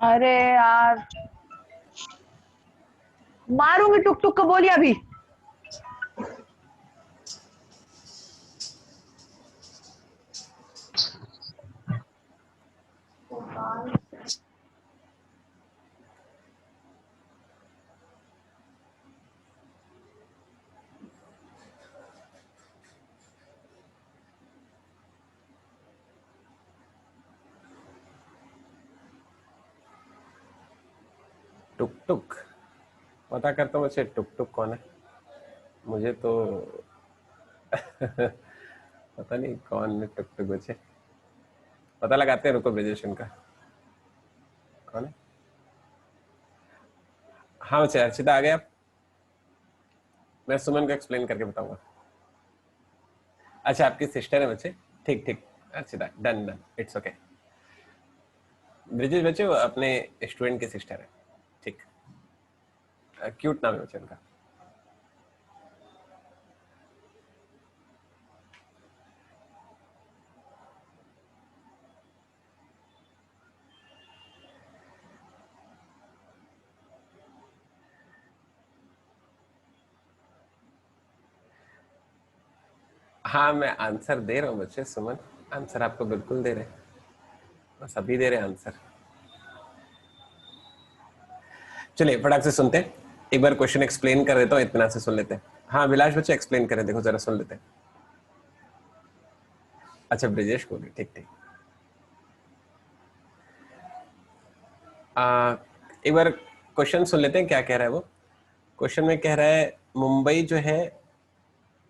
अरे यार, मारूंगी टुक टुक को, बोलिए अभी। टुक टुक पता करता हूँ वैसे टुक टुक कौन है। मुझे तो पता नहीं कौन है टुक टुक बच्चे। पता लगाते हैं, रुको ब्रिजेशन का कौन है। हाँ बच्चे, अर्चिता आ गए आप। मैं सुमन को एक्सप्लेन करके बताऊंगा। अच्छा आपकी सिस्टर है बच्चे। ठीक ठीक, Archita done done, it's okay. Brijesh बच्चे वो अपने स्टूडेंट की सिस्टर है। ठीक, क्यूट नाम है बच्चे उनका। हाँ मैं आंसर दे रहा हूँ बच्चे, सुमन आंसर आपको बिल्कुल दे रहे हैं, बस अभी दे रहे हैं आंसर। चलिए फटाक से सुनते हैं, एक बार क्वेश्चन एक्सप्लेन कर देता हूँ, इतना से सुन लेते हैं। हाँ विलास बच्चे एक्सप्लेन करें, देखो जरा सुन लेते हैं। अच्छा ब्रिजेश को भी, ठीक ठीक। एक बार क्वेश्चन सुन लेते हैं क्या कह रहा है वो। क्वेश्चन में कह रहा है मुंबई जो है,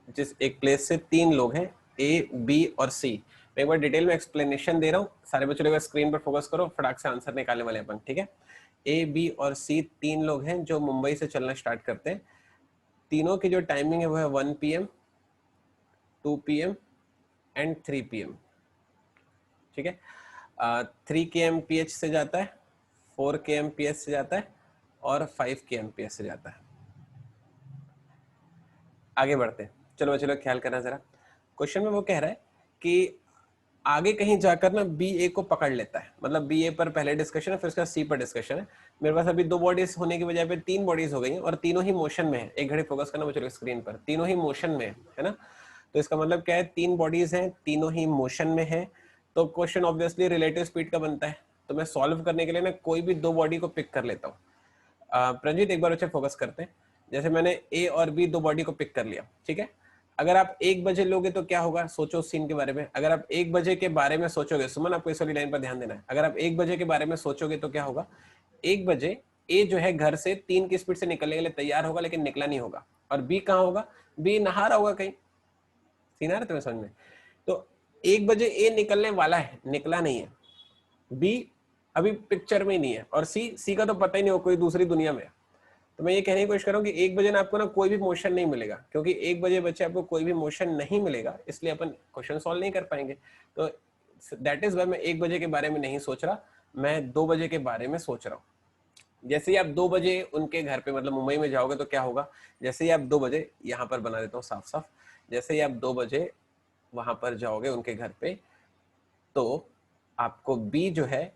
जिस एक प्लेस से 3 लोग हैं ए बी और सी। मैं एक बार डिटेल में एक्सप्लेनेशन दे रहा हूँ, सारे बच्चों एक बार स्क्रीन पर फोकस करो, फटाक से आंसर निकालने वाले अपन, ठीक है। ए बी और सी 3 लोग हैं जो मुंबई से चलना स्टार्ट करते हैं। तीनों की जो टाइमिंग है वो है 1 PM, 2 PM एंड 3 PM, ठीक है। 3 kmph से जाता है, 4 kmph से जाता है और 5 kmph से जाता है। आगे बढ़ते हैं, चलो चलो ख्याल करना जरा। क्वेश्चन में वो कह रहा है कि आगे कहीं जाकर ना बी ए को पकड़ लेता है, मतलब बी ए पर पहले डिस्कशन है, फिर उसका सी पर डिस्कशन है। मेरे पास अभी 2 बॉडीज होने की बजाय पे 3 बॉडीज हो गई हैं और तीनों ही मोशन में है। एक घड़ी फोकस करना मुझे स्क्रीन पर, तीनों ही मोशन में है ना। तो इसका मतलब क्या है, 3 बॉडीज हैं, तीनों ही मोशन में है। तो क्वेश्चन ऑब्वियसली रिलेटिव स्पीड का बनता है। तो मैं सॉल्व करने के लिए ना कोई भी 2 बॉडी को पिक कर लेता हूँ। प्रंजीत एक बार अच्छे फोकस करते हैं। जैसे मैंने ए और बी 2 बॉडी को पिक कर लिया, ठीक है। अगर आप 1 बजे लोगे तो क्या होगा, सोचो उस सीन के बारे में। अगर आप 1 बजे के बारे में सोचोगे, सुमन आपको इस वाली लाइन पर ध्यान देना है, अगर आप 1 बजे के बारे में सोचोगे तो क्या होगा। 1 बजे ए जो है घर से 3 की स्पीड से निकलने के लिए तैयार होगा, लेकिन निकला नहीं होगा। और बी कहाँ होगा, बी नहा रहा होगा कहीं। सीन आ रहा है तुम्हें समझ में। तो 1 बजे ए निकलने वाला है, निकला नहीं है। बी अभी पिक्चर में ही नहीं है, और सी का तो पता ही नहीं हो, कोई दूसरी दुनिया में है। तो मैं ये कहने की कोशिश कर रहा हूँ कि 1 बजे ना आपको ना कोई भी मोशन नहीं मिलेगा, क्योंकि 1 बजे बच्चे आपको कोई भी मोशन नहीं मिलेगा, इसलिए अपन क्वेश्चन सॉल्व नहीं कर पाएंगे। तो दैट इज वाई मैं 1 बजे के बारे में नहीं सोच रहा, मैं 2 बजे के बारे में सोच रहा हूँ। जैसे ही आप 2 बजे उनके घर पे मतलब मुंबई में जाओगे तो क्या होगा, जैसे ही आप 2 बजे, यहाँ पर बना देता हूँ साफ साफ, जैसे ही आप 2 बजे वहां पर जाओगे उनके घर पे, तो आपको बी जो है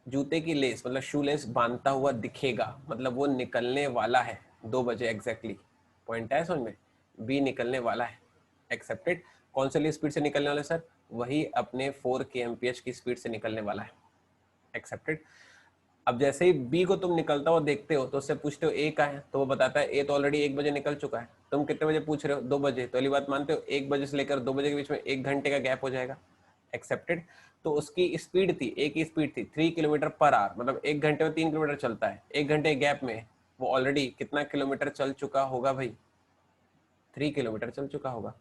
जूते की लेस मतलब शू लेस बांधता हुआ दिखेगा, मतलब वो निकलने वाला है 2 बजे एग्जैक्टली। पॉइंट है समझ में, बी निकलने वाला है, एक्सेप्टेड। कौन सी स्पीड से निकलने वाला है सर, वही अपने 4 kmph की स्पीड से निकलने वाला है, एक्सेप्टेड। अब जैसे ही बी को तुम निकलता हो देखते हो तो उससे पूछते हो ए का है, तो वो बताता है ए तो ऑलरेडी 1 बजे निकल चुका है। तुम कितने बजे पूछ रहे हो, 2 बजे, तो अगली बात मानते हो 1 बजे से लेकर 2 बजे के बीच में 1 घंटे का गैप हो जाएगा, एक्सेप्टेड। तो उसकी स्पीड थी, ए की स्पीड थी 3 किलोमीटर पर आवर, मतलब 1 घंटे में 3 किलोमीटर चलता है। 1 घंटे गैप में वो ऑलरेडी कितना किलोमीटर चल चुका होगा भाई, 3 किलोमीटर चल चुका होगा।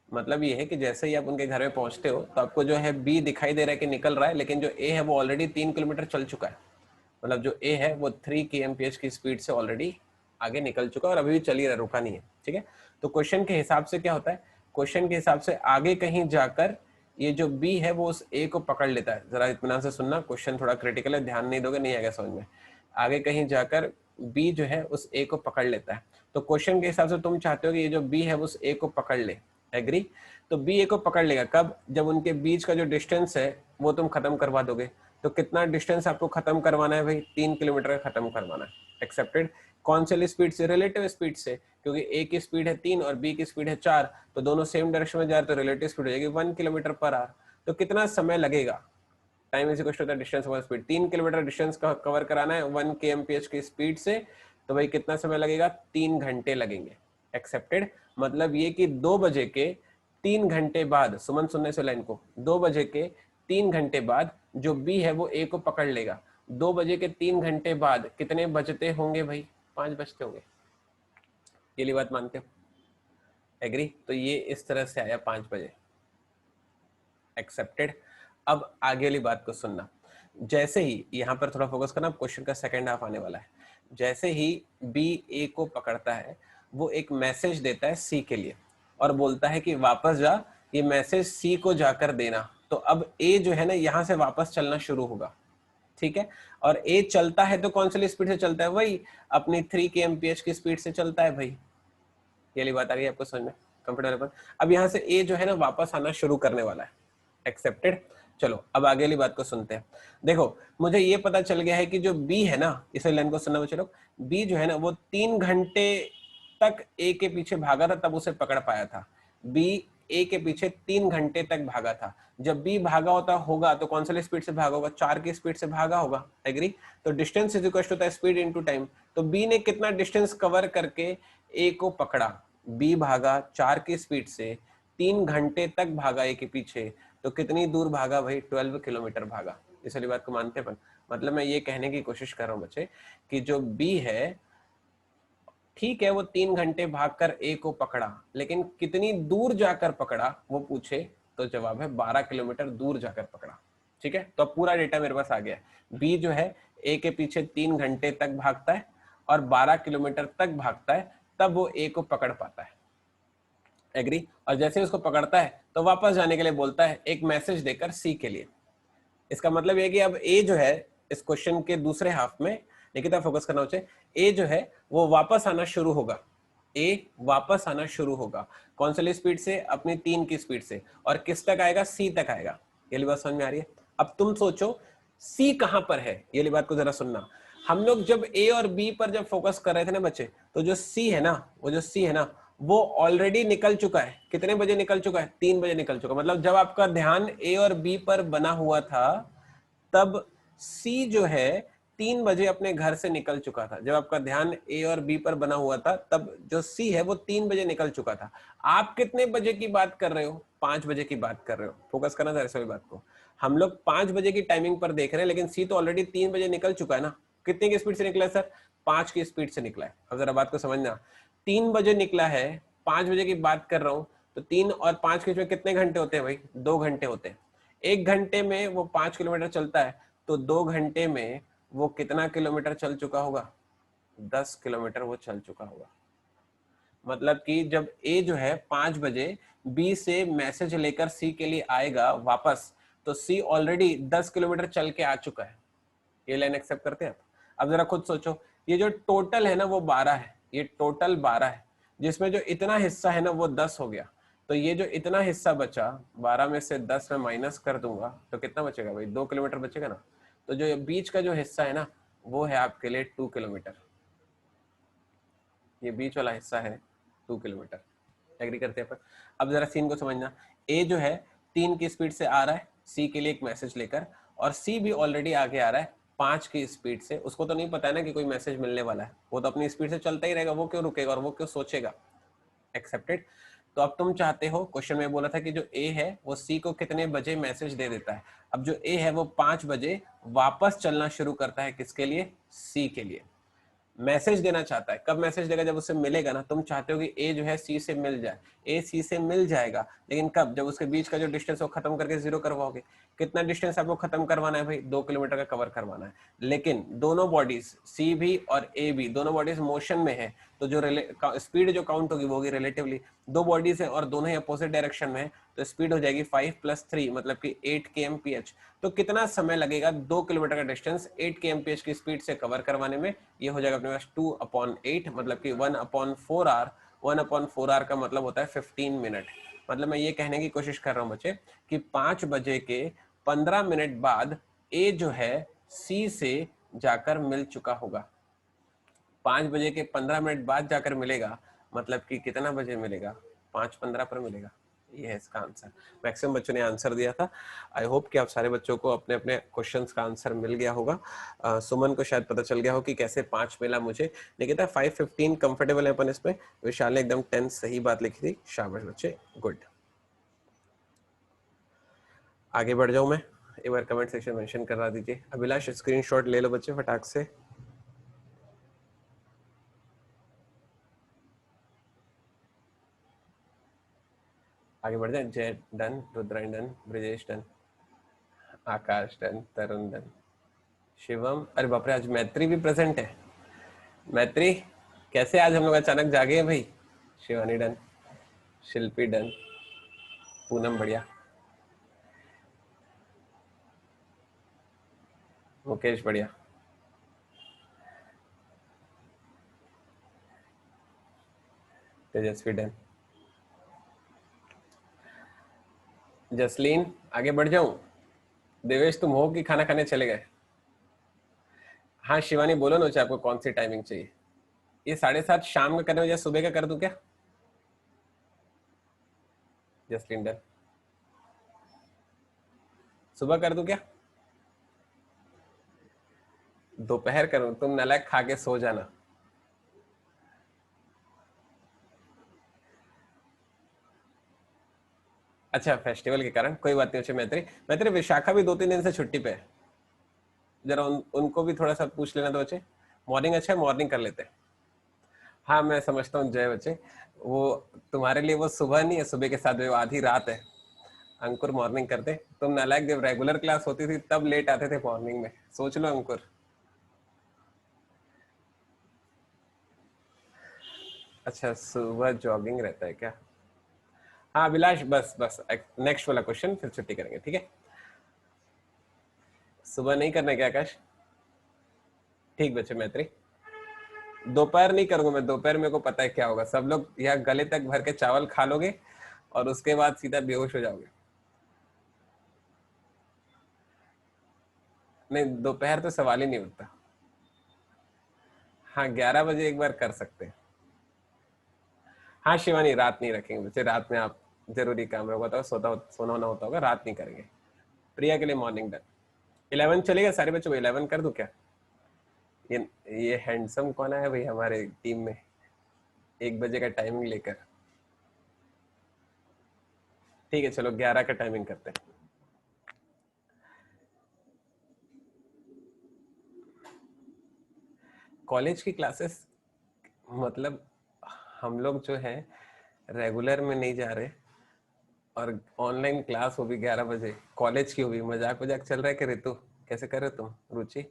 मतलब ये है कि जैसे ही आप उनके घर में पहुंचते हो तो आपको जो है बी दिखाई दे रहा है कि निकल रहा है, लेकिन जो ए है वो ऑलरेडी 3 किलोमीटर चल चुका है। मतलब जो ए है वो 3 kmph की स्पीड से ऑलरेडी आगे निकल चुका है और अभी भी चल ही रहा, रुका नहीं है, ठीक है। तो क्वेश्चन के हिसाब से क्या होता है, क्वेश्चन के हिसाब से आगे कहीं जाकर ये जो बी है वो उस ए को पकड़ लेता है। जरा इत्मीनान से सुनना, क्वेश्चन थोड़ा क्रिटिकल है, ध्यान नहीं दोगे नहीं आएगा समझ में। आगे कहीं जाकर बी जो है उस ए को पकड़ लेता है। तो क्वेश्चन के हिसाब से तुम चाहते हो कि ये जो बी है उस ए को पकड़ ले, एग्री। तो बी ए को पकड़ लेगा कब, जब उनके बीच का जो डिस्टेंस है वो तुम खत्म करवा दोगे। तो कितना डिस्टेंस आपको खत्म करवाना है भाई, 3 किलोमीटर का खत्म करवाना है। एक्सेप्टेड। कौन से स्पीड से, रिलेटिव स्पीड से, क्योंकि ए की स्पीड है 3 और बी की स्पीड है 4, तो दोनों सेम डायरेक्शन में जा रहे तो रिलेटिव स्पीड हो जाएगी 1 किलोमीटर पर आवर। तो कितना समय लगेगा, time is equal to the distance over speed. 3 kilometre distance cover कराना है 1 kmph की स्पीड से, तो भाई कितना समय लगेगा, 3 घंटे लगेंगे। एक्सेप्टेड। मतलब ये कि 2 बजे के 3 घंटे बाद, सुमन सुनने से लाइन को, 2 बजे के 3 घंटे बाद जो बी है वो ए को पकड़ लेगा। 2 बजे के 3 घंटे बाद कितने बजते होंगे भाई, 5 बजते होंगे। ये लिए बात मानते हो, एग्री। तो ये इस तरह से आया 5 बजे। एक्सेप्टेड। अब आगे वाली बात को सुनना, जैसे ही यहां पर थोड़ा फोकस करना, क्वेश्चन का सेकंड हाफ आने वाला है। जैसे ही बी ए को पकड़ता है वो एक मैसेज देता है सी के लिए और बोलता है कि वापस जा, ये मैसेज सी को जाकर देना। तो अब ए जो है ना यहां से वापस चलना शुरू होगा, ठीक है। और ए चलता है तो कौन सी स्पीड से चलता है, वही अपनी 3 kmph की स्पीड से चलता है भाई। ये वाली बात आ रही है आपको समझ में, कंफर्टेबल। अब यहां से ए जो है ना वापस आना शुरू करने वाला है। एक्सेप्टेड। चलो अब आगे वाली बात को सुनते हैं। देखो मुझे ये पता चल गया है कि जो बी है ना, इसे लाइन को सुनना चलो, बी जो है ना वो 3 घंटे तक ए के पीछे भागा था तब उसे पकड़ पाया था। बी ए के पीछे 3 घंटे तक भागा था। जब बी भागा होता होगा तो कौन सी स्पीड से भागा होगा, 4 की स्पीड से भागा होगा। एग्री। तो distance is equal to the speed into time. तो बी ने कितना डिस्टेंस कवर करके ए को पकड़ा, बी भागा 4 की स्पीड से, 3 घंटे तक भागा ए के पीछे, तो कितनी दूर भागा भाई, 12 किलोमीटर भागा। इस वाली बात को मानते हैं। मतलब मैं ये कहने की कोशिश कर रहा हूं बच्चे कि जो बी है, ठीक है, वो 3 घंटे भागकर ए को पकड़ा, लेकिन कितनी दूर जाकर पकड़ा वो पूछे तो जवाब है 12 किलोमीटर दूर जाकर पकड़ा। ठीक है, तो अब पूरा डेटा मेरे पास आ गया। बी जो है ए के पीछे 3 घंटे तक भागता है और 12 किलोमीटर तक भागता है, तब वो ए को पकड़ पाता है। एग्री। और जैसे उसको पकड़ता है तो वापस जाने के लिए बोलता है एक मैसेज देकर सी के लिए। इसका मतलब ये कि अब ए जो है इस क्वेश्चन के दूसरे हाफ में, निकिता फोकस करना चाहिए, ए जो है वो वापस आना शुरू होगा। ए वापस आना शुरू होगा कौन सी स्पीड से, अपनी 3 की स्पीड से, और किस तक आएगा, सी तक आएगा। ये बात समझ में आ रही है। अब तुम सोचो सी कहां पर है, ये बात को जरा सुनना। हम लोग जब ए और बी पर जब फोकस कर रहे थे ना बच्चे, तो जो सी है ना, वो जो सी है ना वो ऑलरेडी निकल चुका है। कितने बजे निकल चुका है, 3 बजे निकल चुका। मतलब जब आपका ध्यान ए और बी पर बना हुआ था तब सी जो है 3 बजे अपने घर से निकल चुका था। जब आपका ध्यान ए और बी पर बना हुआ था तब जो सी है वो 3 बजे निकल चुका था। आप कितने बजे की बात कर रहे हो, 5 बजे की बात कर रहे हो। फोकस करना था इस बात को। हम लोग 5 बजे की टाइमिंग पर देख रहे हैं, लेकिन सी तो ऑलरेडी 3 बजे निकल चुका है ना। कितने की स्पीड से निकला है सर, 5 की स्पीड से निकला है। अब जरा बात को समझना, 3 बजे निकला है, 5 बजे की बात कर रहा हूं, तो 3 और 5 के बीच में कितने घंटे होते हैं भाई, 2 घंटे होते हैं। 1 घंटे में वो 5 किलोमीटर चलता है, तो 2 घंटे में वो कितना किलोमीटर चल चुका होगा, 10 किलोमीटर वो चल चुका होगा। मतलब कि जब ए जो है 5 बजे बी से मैसेज लेकर सी के लिए आएगा वापस, तो सी ऑलरेडी 10 किलोमीटर चल के आ चुका है। ये लाइन एक्सेप्ट करते हैं आप। अब जरा खुद सोचो, ये जो टोटल है ना वो 12 है, ये टोटल 12 है, जिसमें जो इतना हिस्सा है ना वो 10 हो गया। तो ये जो इतना हिस्सा बचा, 12 में से 10 में माइनस कर दूंगा तो कितना बचेगा भाई, 2 किलोमीटर बचेगा ना। तो जो बीच का जो हिस्सा है ना वो है आपके लिए 2 किलोमीटर। ये बीच वाला हिस्सा है 2 किलोमीटर। एग्री करते हैं अपन। अब जरा सीन को समझना, ए जो है 3 की स्पीड से आ रहा है सी के लिए एक मैसेज लेकर, और सी भी ऑलरेडी आगे आ रहा है 5 की स्पीड से। उसको तो नहीं पता है ना कि कोई मैसेज मिलने वाला है, वो तो अपनी स्पीड से चलता ही रहेगा, वो क्यों रुकेगा और वो क्यों सोचेगा। एक्सेप्टेड। तो अब तुम चाहते हो, क्वेश्चन में बोला था कि जो ए है वो सी को कितने बजे मैसेज दे देता है। अब जो ए है वो 5 बजे वापस चलना शुरू करता है, किसके लिए, सी के लिए। मैसेज देना चाहता है, कब मैसेज देगा, जब उसे मिलेगा ना। तुम चाहते हो कि ए जो है सी से मिल जाए, ए सी से मिल जाएगा, लेकिन कब, जब उसके बीच का जो डिस्टेंस वो खत्म करके 0 करवाओगे। कितना डिस्टेंस आपको खत्म करवाना है भाई, 2 किलोमीटर का कवर करवाना है। लेकिन दोनों बॉडीज सी भी और ए भी, दोनों बॉडीज मोशन में है, तो जो स्पीड जो काउंट होगी वो होगी रिलेटिवली। 2 बॉडीज है और दोनों ही अपोजिट डायरेक्शन में है, तो स्पीड हो जाएगी 5 + 3 मतलब कि 8 kmph। तो कितना समय लगेगा 2 किलोमीटर का डिस्टेंस 8 kmph की स्पीड से कवर करवाने में, ये हो जाएगा अपने पास 2/8 मतलब कि 1/4 आवर। 1/4 आवर का मतलब होता है 15 मिनट। मतलब मैं ये कहने की कोशिश कर रहा हूँ बच्चे कि 5 बजे के 15 मिनट बाद ए जो है सी से जाकर मिल चुका होगा। 5 बजे के 15 मिनट बाद जाकर मिलेगा, मतलब कि कितना बजे मिलेगा? 5:15 पर मिलेगा। ये है इसका आंसर। मैक्सिमम बच्चों ने आंसर दिया था। आई होप कि आप सारे बच्चों को अपने अपने क्वेश्चंस का आंसर मिल गया होगा। सुमन को शायद पता चल गया हो कि कैसे 5 मिला मुझे। निकिता 5:15 कंफर्टेबल है अपन इसमें। विशाल ने एकदम 10 सही बात लिखी थी। शाबाश बच्चे, गुड। आगे बढ़ जाऊं मैं, एक बार कमेंट सेक्शन मेंशन करा दीजिए। अभिलाष स्क्रीनशॉट ले लो बच्चे फटाक से। आगे बढ़ जाए। जय डन, रुद्रायण डन, ब्रिजेश डन, आकाश डन, तरुण डन, शिवम, अरे बाप रे आज मैत्री भी प्रेजेंट है। मैत्री कैसे आज हम लोग अचानक जागे हैं भाई। शिवानी डन, शिल्पी डन, पूनम बढ़िया, मुकेश बढ़िया, तेजस्वी डन, जसलीन। आगे बढ़ जाऊं? देवेश तुम हो कि खाना खाने चले गए? हाँ शिवानी बोलो ना, आपको कौन सी टाइमिंग चाहिए? ये 7:30 शाम का करने या सुबह का कर दूं क्या? जसलीन डन, सुबह कर दूं क्या? दोपहर करूं? तुम नालायक, खा के सो जाना। अच्छा फेस्टिवल के कारण कोई बात नहीं। अच्छे मैत्री, मैत्री विशाखा भी 2-3 दिन से छुट्टी पे है। जरा उनको भी थोड़ा सा पूछ लेना तो बच्चे। मॉर्निंग अच्छा है, मॉर्निंग कर लेते हैं। हाँ मैं समझता हूँ जय बच्चे, वो तुम्हारे लिए वो सुबह नहीं है, सुबह के साथ वो आधी रात है। अंकुर मॉर्निंग करते। तुम नालायक, जब रेगुलर क्लास होती थी तब लेट आते थे मॉर्निंग में, सोच लो अंकुर। अच्छा सुबह जॉगिंग रहता है क्या? हाँ अभिलाष, बस बस नेक्स्ट वाला क्वेश्चन फिर छुट्टी करेंगे, ठीक है? सुबह नहीं करना क्या आकाश? ठीक बच्चे मैत्री, दोपहर नहीं करूंगा मैं। दोपहर मेरे को पता है क्या होगा, सब लोग यहाँ गले तक भर के चावल खा लोगे और उसके बाद सीधा बेहोश हो जाओगे। नहीं दोपहर तो सवाल ही नहीं उठता। हाँ 11 बजे एक बार कर सकते हैं। हाँ शिवानी रात नहीं रखेंगे बच्चे, रात में आप जरूरी काम होगा तो सोना होना होता होगा, रात नहीं करेंगे। प्रिया के लिए मॉर्निंग डन। 11 चलेगा सारे बच्चों को? 11 कर दूं क्या? ये ये हैंडसम कौन है भाई हमारे टीम में, 1 बजे का टाइमिंग लेकर? ठीक है चलो 11 का टाइमिंग करते हैं। कॉलेज की क्लासेस मतलब हम लोग जो है रेगुलर में नहीं जा रहे, और ऑनलाइन क्लास हो भी 11 बजे, कॉलेज की हो भी। मजाक मजाक चल रहा है कि ऋतु? कैसे कर रहे हो तुम? रुचि,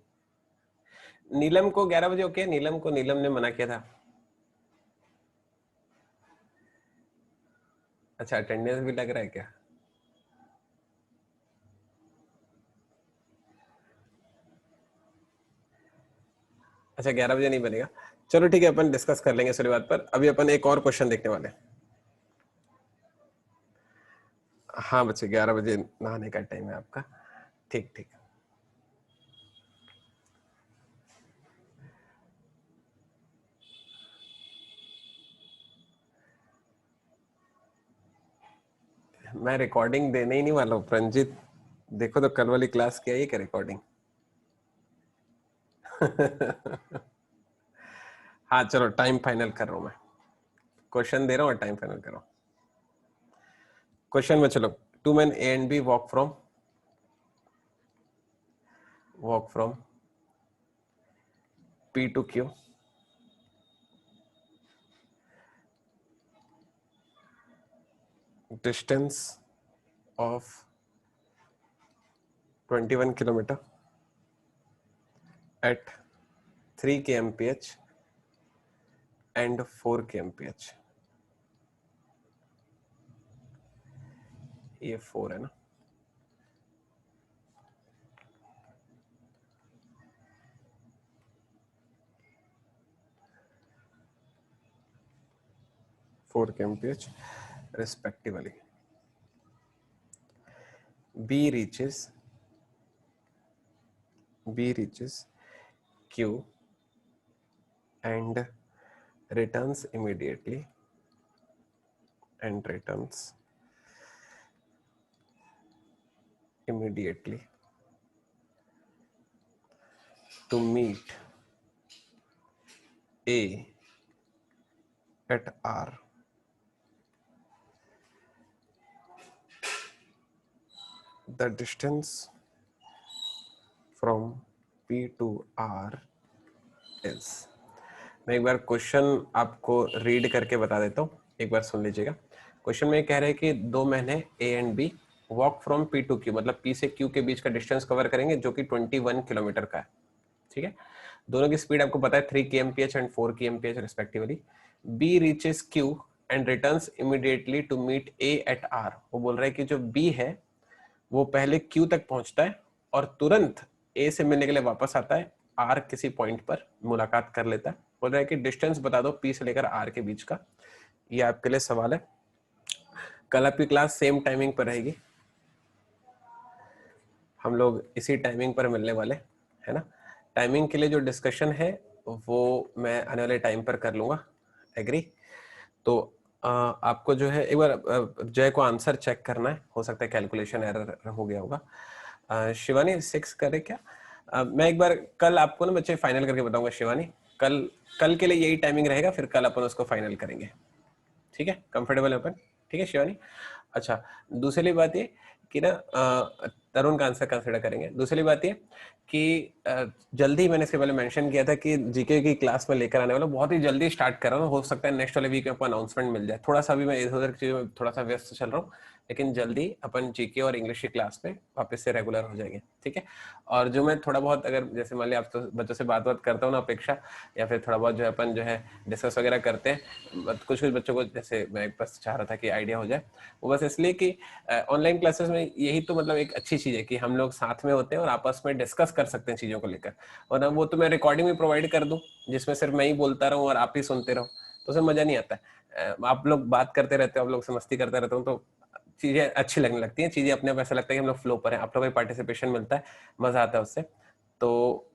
नीलम को 11 बजे ओके? नीलम को, नीलम ने मना किया था। अच्छा अटेंडेंस भी लग रहा है क्या? अच्छा 11 बजे नहीं बनेगा, चलो ठीक है अपन डिस्कस कर लेंगे इस बात पर। अभी अपन एक और क्वेश्चन देखने वाले हैं। हाँ बच्चे 11 बजे नहाने का टाइम है आपका। ठीक ठीक। मैं रिकॉर्डिंग देने ही नहीं वाला हूँ प्रंजित। देखो तो कल वाली क्लास क्या है क्या रिकॉर्डिंग? हाँ चलो टाइम फाइनल कर रहा हूँ मैं। क्वेश्चन दे रहा हूँ और टाइम फाइनल कर रहा हूँ। क्वेश्चन में चलो, 2 men A and B walk from P to Q, distance of 21 kilometer at 3 kmph and 4 kmph। ये 4 है ना? Four kmph respectively. B reaches Q and returns immediately to meet A at R. The distance from P to R is. मैं एक बार question आपको read करके बता देता हूँ, एक बार सुन लीजिएगा। क्वेश्चन में कह रहे हैं कि 2 महीने A and B walk from P to Q, मतलब P से Q के बीच का डिस्टेंस कवर करेंगे जो कि 21 किलोमीटर का है। ठीक है, दोनों की स्पीड आपको पता है 3 kmph and 4 kmph respectively. B reaches Q and returns immediately to meet A at R। वो बोल रहा है कि जो B है वो पहले Q तक पहुंचता है और तुरंत A से मिलने के लिए वापस आता है, R किसी पॉइंट पर मुलाकात कर लेता है। बोल रहा है कि डिस्टेंस बता दो P से लेकर R के बीच का। ये आपके लिए सवाल है। कल आपकी क्लास सेम टाइमिंग पर रहेगी, हम लोग इसी टाइमिंग पर मिलने वाले है ना। टाइमिंग के लिए जो डिस्कशन है वो मैं आने वाले टाइम पर कर लूंगा, एग्री। तो आपको जो है एक बार जय को आंसर चेक करना है, हो सकता है कैलकुलेशन एरर हो गया होगा। शिवानी 6 करे क्या? मैं एक बार कल आपको ना बच्चे फाइनल करके बताऊंगा शिवानी। कल के लिए यही टाइमिंग रहेगा, फिर कल अपन उसको फाइनल करेंगे। ठीक है, कंफर्टेबल है अपन? ठीक है शिवानी। अच्छा, दूसरी बात ये कि ना तरुण का आंसर कंसिडर करेंगे। दूसरी बात ये कि जल्दी, मैंने इसके पहले मेंशन किया था कि जीके की क्लास में लेकर आने वाला, बहुत ही जल्दी स्टार्ट कर रहा हूँ। हो सकता है नेक्स्ट वाले वीक में आपको अनाउंसमेंट मिल जाए। थोड़ा सा भी मैं इधर की चीजों में थोड़ा सा व्यस्त चल रहा हूँ, लेकिन जल्दी अपन जीके और इंग्लिश की क्लास में वापस से रेगुलर हो जाएंगे। ठीक है, और जो मैं थोड़ा बहुत अगर जैसे मान लिया आप तो बच्चों से बात करता हूँ ना अपेक्षा, या फिर थोड़ा बहुत जो है अपन जो है डिस्कस वगैरह करते हैं, कुछ बच्चों को जैसे मैं बस चाह रहा था कि आइडिया हो जाए, वो बस इसलिए कि ऑनलाइन क्लासेस में यही तो मतलब एक अच्छी चीज है कि हम लोग साथ में होते हैं और आपस में डिस्कस कर सकते हैं चीजों को लेकर। और ना वो तो मैं रिकॉर्डिंग भी प्रोवाइड कर दूं जिसमें सिर्फ मैं ही बोलता रहूं और आप ही सुनते रहो, तो उसमें मजा नहीं आता है। आप लोग बात करते रहते हो, आप लोग से मस्ती करते रहते हो, तो चीजें अच्छी लगने लगती हैं, चीजें अपने आप ऐसा लगता है कि हम लोग फ्लो पर हैं, आप लोगों का पार्टिसिपेशन मिलता है, मजा आता है उससे। तो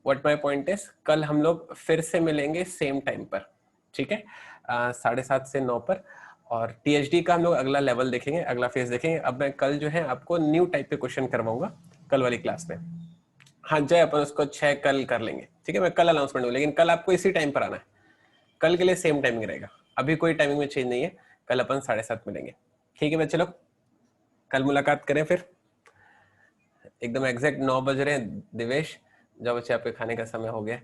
व्हाट माय पॉइंट इज, कल हम लोग फिर से मिलेंगे सेम टाइम पर। ठीक है, 7:30 से 9 पर। और टीएचडी का हम लोग अगला लेवल देखेंगे, अगला फेज देखेंगे। अब मैं कल जो है आपको न्यू टाइप के क्वेश्चन करवाऊंगा कल वाली क्लास में। हाँ जय, अपन उसको 6 कल कर लेंगे। ठीक है, मैं कल अनाउंसमेंट हूँ, लेकिन कल आपको इसी टाइम पर आना है। कल के लिए सेम टाइमिंग रहेगा, अभी कोई टाइमिंग में चेंज नहीं है। कल अपन 7:30 मिलेंगे। ठीक है बच्चे लोग, कल मुलाकात करें फिर। एकदम एग्जैक्ट 9 बज रहे हैं। दिवेश, जब बच्चे आपके खाने का समय हो गया।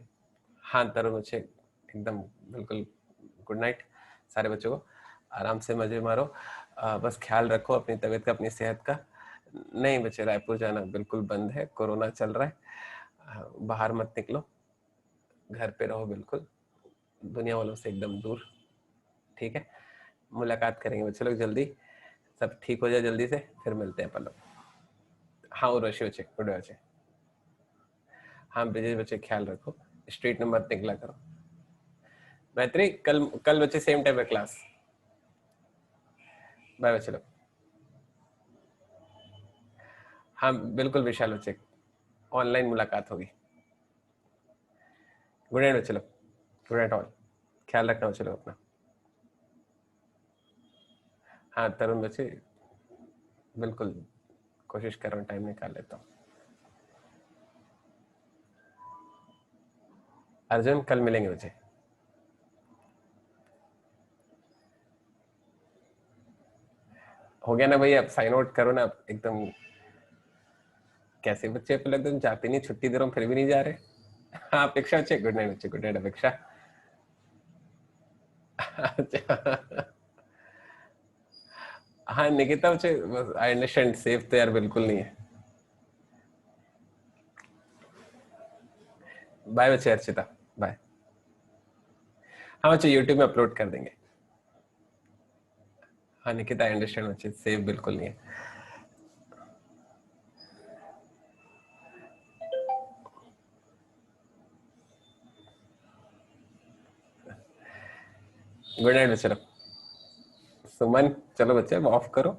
हाँ तरुण बच्चे, एकदम बिल्कुल गुड नाइट सारे बच्चों को। आराम से मजे मारो, बस ख्याल रखो अपनी तबीयत का, अपनी सेहत का। नहीं बच्चे, रायपुर जाना बिल्कुल बंद है, कोरोना चल रहा है। बाहर मत निकलो, घर पे रहो बिल्कुल, दुनिया वालों से एकदम दूर। ठीक है, मुलाकात करेंगे बच्चे लोग जल्दी, सब ठीक हो जाए जल्दी से, फिर मिलते हैं अपन लोग। हाँ उर्वशी बच्चे, गुड बच्चे। हाँ ब्रिजेश बच्चे, ख्याल रखो, स्ट्रीट में मत निकला करो। मैत्री, कल बच्चे सेम टाइम पे क्लास। बाय बच्चे लोग। हाँ बिल्कुल विशाल बच्चे, ऑनलाइन मुलाकात होगी। गुड नाइट बच्चे लोग, गुड नाइट ऑल, ख्याल रखना बच्चे लोग अपना। हाँ तरुण बच्चे, बिल्कुल कोशिश कर रहा हूँ, टाइम निकाल लेता हूँ। अर्जुन, कल मिलेंगे बच्चे। हो गया ना भाई, अब साइन आउट करो ना एकदम। कैसे बच्चे पे लगते जाते नहीं, छुट्टी दे रहा हूँ फिर भी नहीं जा रहे। हाँ अपेक्षा बच्चे, गुड नाइट बच्चे, गुड नाइट अपेक्षा। हाँ निकिता बच्चे, आई अंडरस्टैंड, सेफ तो यार बिल्कुल नहीं है। बाय बच्चे अर्चिता, बाय। हाँ बच्चे यूट्यूब में अपलोड कर देंगे। हाँ निकिता आई अंडरस्टैंड बच्चे, सेफ बिल्कुल नहीं है। गुड नाइट बच्चे लोग। सुमन, चलो बच्चे ऑफ करो।